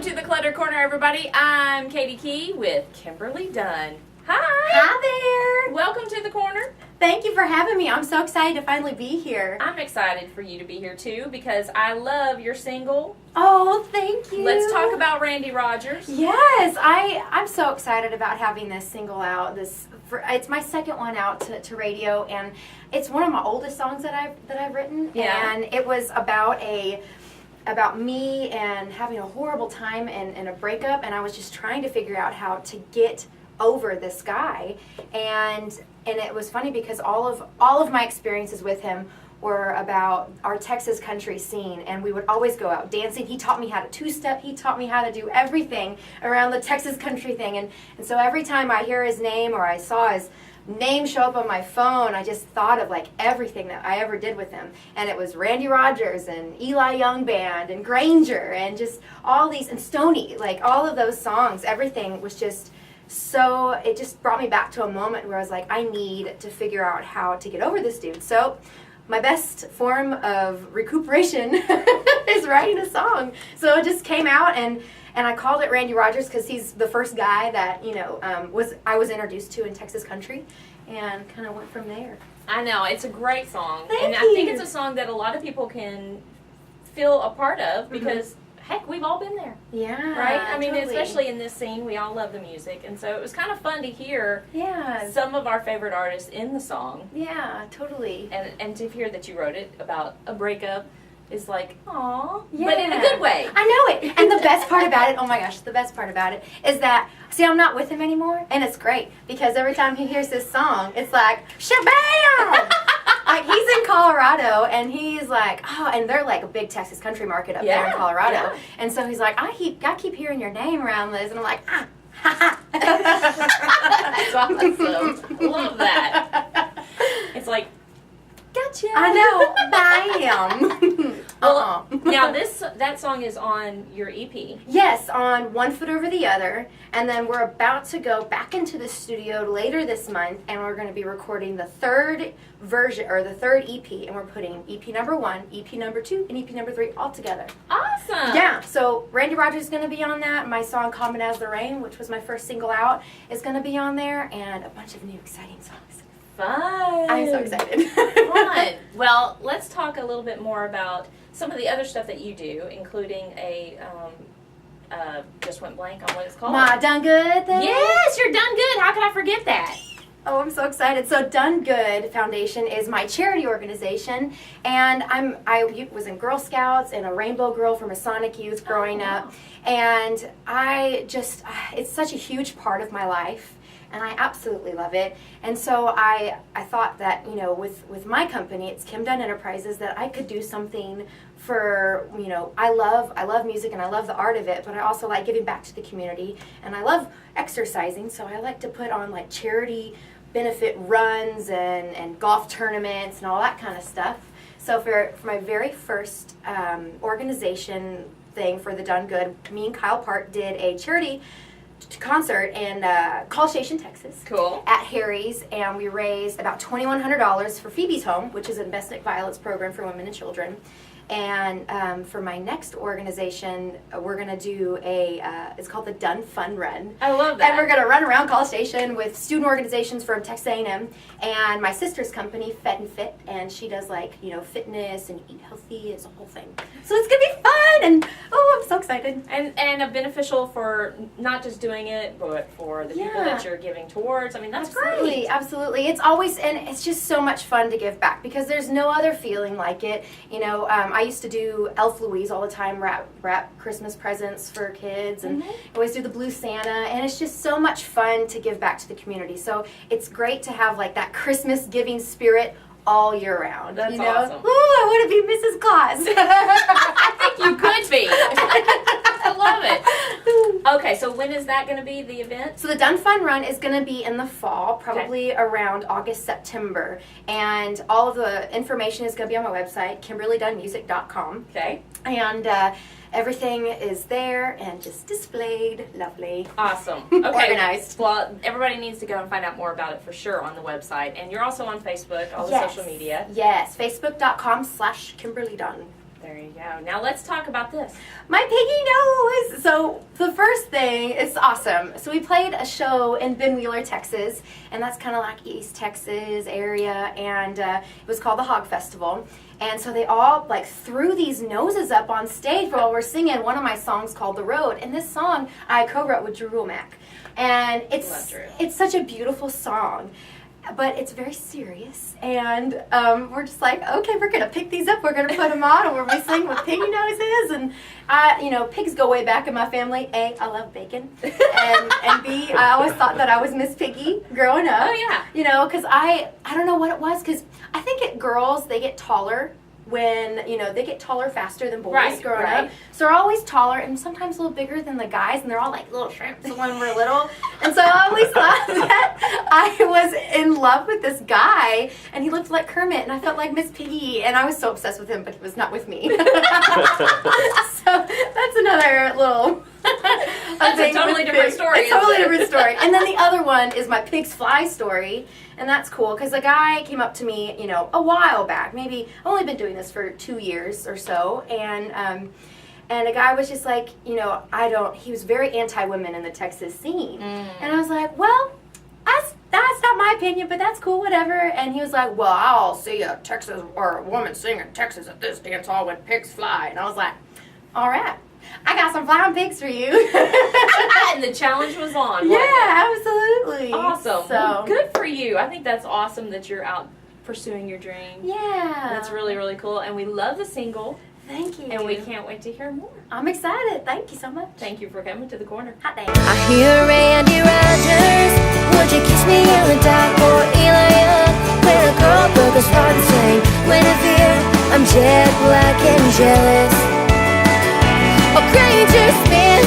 to the Cluttered Corner, everybody. I'm Katie Key with Kimberly Dunn. Hi. Hi there. Welcome to the corner. Thank you for having me. I'm so excited to finally be here. I'm excited for you to be here too because I love your single. Oh, thank you. Let's talk about Randy Rogers. Yes, I'm so excited about having this single out. It's my second one out to radio, and it's one of my oldest songs that I've written. Yeah. And it was about me and having a horrible time and a breakup, and I was just trying to figure out how to get over this guy. And it was funny because all of my experiences with him were about our Texas country scene, and we would always go out dancing. He taught me how to two-step. He taught me how to do everything around the Texas country thing. And so every time I hear his name or I saw his name show up on my phone, I just thought of like everything that I ever did with him. And it was Randy Rogers and Eli Young Band and Granger and just all these, and Stoney, like all of those songs, everything was just so, it just brought me back to a moment where I was like, I need to figure out how to get over this dude. So my best form of recuperation is writing a song. So it just came out, and I called it Randy Rogers because he's the first guy that, I was introduced to in Texas country, and kind of went from there. I know, it's a great song. Thank and you. I think it's a song that a lot of people can feel a part of because heck, we've all been there. Yeah. Right? I mean, totally. especially in this scene, we all love the music. And so it was kind of fun to hear Yeah. some of our favorite artists in the song. Yeah, totally. And to hear that you wrote it about a breakup is like, aw. Yeah. But in a good way. I know it. And the best part about it, oh my gosh, the best part about it is that, see, I'm not with him anymore. And it's great because every time he hears this song, it's like, shabam! Like, he's in Colorado, and he's like, oh, and they're like a big Texas country market up there in Colorado. Yeah. And so he's like, I keep hearing your name around, Liz. And I'm like, ha ha. That's awesome. Love that. It's like, gotcha. I know. Bam. Well, now that song is on your EP. Yes, on One Foot Over the Other, and then we're about to go back into the studio later this month, and we're going to be recording the third version, or the third EP, and we're putting EP number 1, EP number 2, and EP number 3 all together. Awesome. Yeah, so Randy Rogers is going to be on that. My song Common as the Rain, which was my first single out, is going to be on there, and a bunch of new exciting songs. Fun. I'm so excited. Fun. Well, let's talk a little bit more about some of the other stuff that you do, including just went blank on what it's called. My Done Good thing? Yes, you're Done Good. How could I forget that? Oh, I'm so excited. So Done Good Foundation is my charity organization, and I was in Girl Scouts and a Rainbow Girl for Masonic Youth growing up, and it's such a huge part of my life. And I absolutely love it. And so I thought that, with my company, it's Kim Dunn Enterprises, that I could do something for, I love music and I love the art of it, but I also like giving back to the community, and I love exercising, so I like to put on like charity benefit runs and golf tournaments and all that kind of stuff. So for my very first organization thing for the Done Good, me and Kyle Park did a charity concert in College Station, Texas. Cool. At Harry's, and we raised about $2,100 for Phoebe's Home, which is a domestic violence program for women and children. And for my next organization, we're going to do it's called the Dunn Fun Run. I love that. And we're going to run around College Station with student organizations from Texas A&M, and my sister's company, Fed and Fit, and she does fitness and eat healthy, it's a whole thing. So it's going to be fun, and I'm so excited. And a beneficial for not just doing it, but for the people that you're giving towards. I mean, that's great. Absolutely. It's always, and it's just so much fun to give back because there's no other feeling like it. I used to do Elf Louise all the time, wrap Christmas presents for kids, and always do the Blue Santa, and it's just so much fun to give back to the community. So it's great to have that Christmas giving spirit all year round. That's awesome. Ooh, I want to be Mrs. Claus. I think you could be. I love it. Okay, so when is that going to be, the event? So the Done Fun Run is going to be in the fall, probably around August, September. And all of the information is going to be on my website, KimberlyDunnMusic.com. Okay. And everything is there and just displayed. Lovely. Awesome. Okay. Organized. Well, everybody needs to go and find out more about it for sure on the website. And you're also on Facebook, all the social media. Yes, Facebook.com/KimberlyDunn. There you go. go. Now let's talk about this. My piggy nose. So the first thing, it's awesome. So we played a show in Ben Wheeler, Texas, and that's kind of like East Texas area, and it was called the Hog Festival. And so they all like threw these noses up on stage while we're singing one of my songs called The Road. And this song I co-wrote with Drew Womack. And it's such a beautiful song. But it's very serious, and we're just like, okay, we're gonna pick these up, we're gonna put them on, and we're gonna sing with piggy noses. And pigs go way back in my family. A, I love bacon, and B, I always thought that I was Miss Piggy growing up. Oh yeah. Because I don't know what it was, because I think girls, they get taller when, they get taller faster than boys growing up. So they're always taller and sometimes a little bigger than the guys, and they're all like little shrimps when we're little. And so I always thought that I was in love with this guy, and he looked like Kermit, and I felt like Miss Piggy, and I was so obsessed with him, but he was not with me. So that's another little... That's a totally different story. It's a totally different story. And then the other one is my pigs fly story. And that's cool because a guy came up to me, a while back. Maybe I've only been doing this for 2 years or so. And a guy was just like, he was very anti-women in the Texas scene. And I was like, well, that's not my opinion, but that's cool, whatever. And he was like, well, I'll see a Texas or a woman sing in Texas at this dance hall when pigs fly. And I was like, all right. I got some flying pigs for you. And the challenge was on. Yeah, absolutely. Awesome. So well, good for you. I think that's awesome that you're out pursuing your dream. Yeah. That's really, really cool. And we love the single. Thank you. And we can't wait to hear more. I'm excited. Thank you so much. Thank you for coming to the corner. Hot day. I hear Randy Rogers, would you kiss me in the dark? Or Eli Young, when a girl broke his heart and sang Guinevere, I'm jet black and jealous. A granger spin